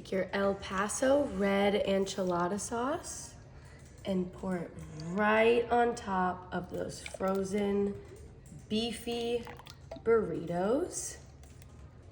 Take your El Paso red enchilada sauce and pour it right on top of those frozen beefy burritos.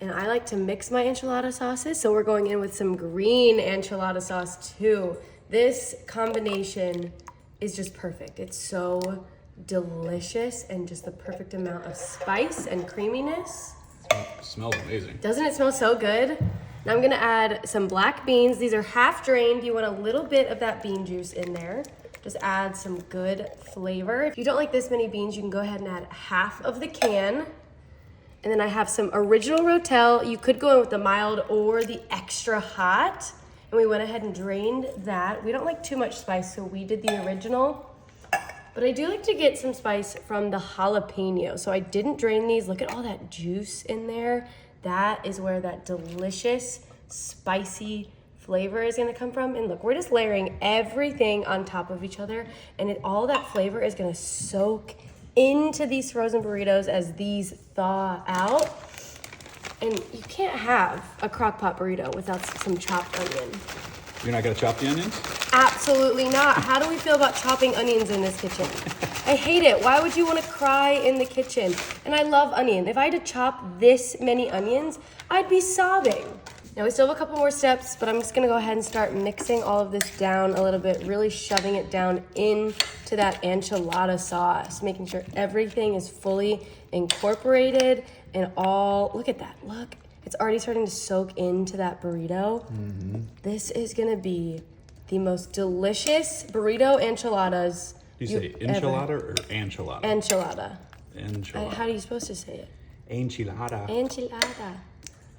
And I like to mix my enchilada sauces, so we're going in with some green enchilada sauce too. This combination is just perfect. It's so delicious and just the perfect amount of spice and creaminess. It smells amazing. Doesn't it smell so good? Now I'm gonna add some black beans. These are half drained. You want a little bit of that bean juice in there. Just add some good flavor. If you don't like this many beans, you can go ahead and add half of the can. And then I have some original Rotel. You could go in with the mild or the extra hot. And we went ahead and drained that. We don't like too much spice, so we did the original. But I do like to get some spice from the jalapeno. So I didn't drain these. Look at all that juice in there. That is where that delicious, spicy flavor is gonna come from. And look, we're just layering everything on top of each other, and all that flavor is gonna soak into these frozen burritos as these thaw out. And you can't have a crock pot burrito without some chopped onion. You're not gonna chop the onions? Absolutely not. How do we feel about chopping onions in this kitchen? I hate it. Why would you want to cry in the kitchen? And I love onion. If I had to chop this many onions, I'd be sobbing. Now we still have a couple more steps, but I'm just gonna go ahead and start mixing all of this down a little bit, really shoving it down into that enchilada sauce, making sure everything is fully incorporated and all, look at that, look. It's already starting to soak into that burrito. Mm-hmm. This is gonna be the most delicious burrito enchiladas. Do you say enchilada or enchilada? Enchilada. Enchilada. How are you supposed to say it? Enchilada. Enchilada.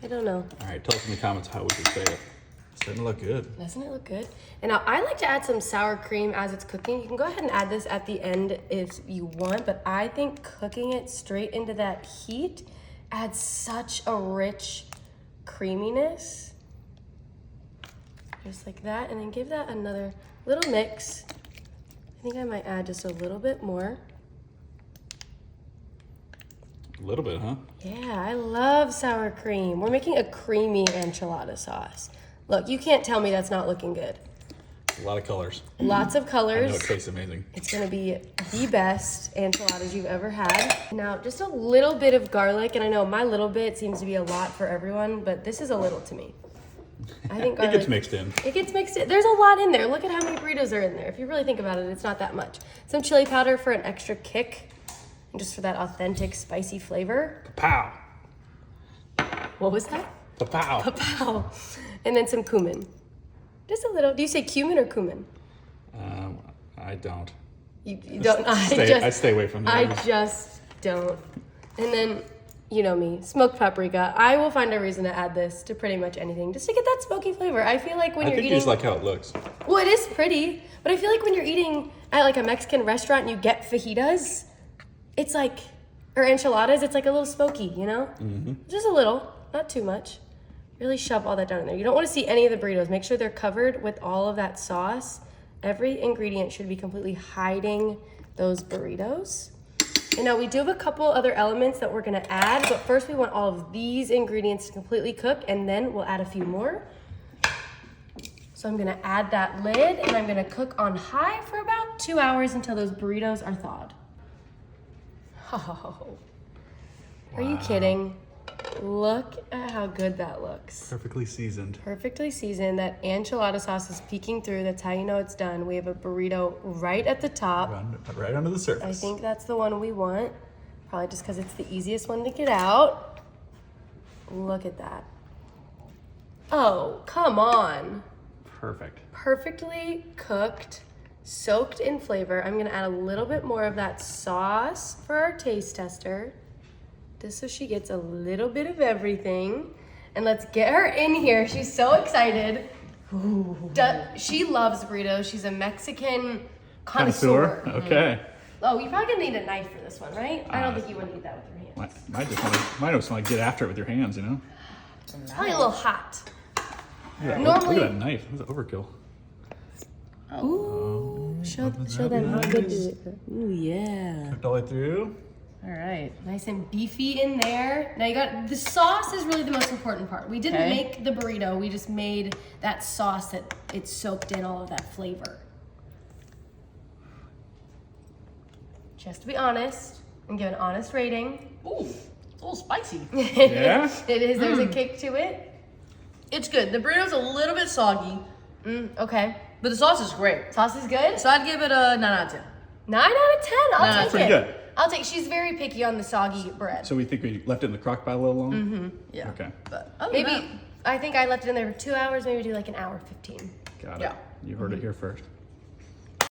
I don't know. All right, tell us in the comments how we should say it. It's starting to look good. Doesn't it look good? And now I like to add some sour cream as it's cooking. You can go ahead and add this at the end if you want, but I think cooking it straight into that heat adds such a rich creaminess. Just like that, and then give that another little mix. I think I might add just a little bit more. A little bit, huh? Yeah, I love sour cream. We're making a creamy enchilada sauce. Look, you can't tell me that's not looking good. A lot of colors. Lots of colors. I know it tastes amazing. It's gonna be the best enchiladas you've ever had. Now, just a little bit of garlic, and I know my little bit seems to be a lot for everyone, but this is a little to me. I think garlic, it gets mixed in. It gets mixed in. There's a lot in there. Look at how many burritos are in there. If you really think about it, it's not that much. Some chili powder for an extra kick, and just for that authentic spicy flavor. Pow. What was that? Pow. Pow. And then some cumin. Just a little. Do you say cumin or cumin? I don't. You don't. I stay away from that. I just don't. And then, you know me, smoked paprika. I will find a reason to add this to pretty much anything, just to get that smoky flavor. I feel like when you're eating. You just like how it looks. Well, it is pretty, but I feel like when you're eating at like a Mexican restaurant and you get fajitas, it's like, or enchiladas, it's like a little smoky, you know? Mm-hmm. Just a little, not too much. Really shove all that down in there. You don't want to see any of the burritos. Make sure they're covered with all of that sauce. Every ingredient should be completely hiding those burritos. And now we do have a couple other elements that we're gonna add, but first we want all of these ingredients to completely cook, and then we'll add a few more. So I'm gonna add that lid, and I'm gonna cook on high for about 2 hours until those burritos are thawed. Oh, are you kidding? Look at how good that looks. Perfectly seasoned. Perfectly seasoned. That enchilada sauce is peeking through. That's how you know it's done. We have a burrito right at the top. Right under the surface. I think that's the one we want. Probably just because it's the easiest one to get out. Look at that. Oh, come on. Perfect. Perfectly cooked, soaked in flavor. I'm gonna add a little bit more of that sauce for our taste tester. Just so she gets a little bit of everything. And let's get her in here. She's so excited. She loves burritos. She's a Mexican connoisseur. Okay. Oh, you're probably gonna need a knife for this one, right? I don't think you want to eat that with your hands. Might just want to get after it with your hands, you know? It's probably a little hot. Yeah, Normally, look at that knife. That's overkill. Ooh, show them how good it is. Ooh, yeah. Cooked all the way through. All right. Nice and beefy in there. Now you got, the sauce is really the most important part. We didn't make the burrito, we just made that sauce that it soaked in all of that flavor. Just to be honest and give an honest rating. Ooh, it's a little spicy. Yeah? It is, there's a kick to it. It's good. The burrito's a little bit soggy, Okay. but the sauce is great. Sauce is good? So I'd give it a 9 out of 10. 9 out of 10, I'll take pretty it. good. I'll take, she's very picky on the soggy bread. So we think we left it in the crock pot a little long? Yeah. Okay. But other than Maybe, I think I left it in there for 2 hours, maybe do like an hour 15. Got it. Yeah. You heard it here first.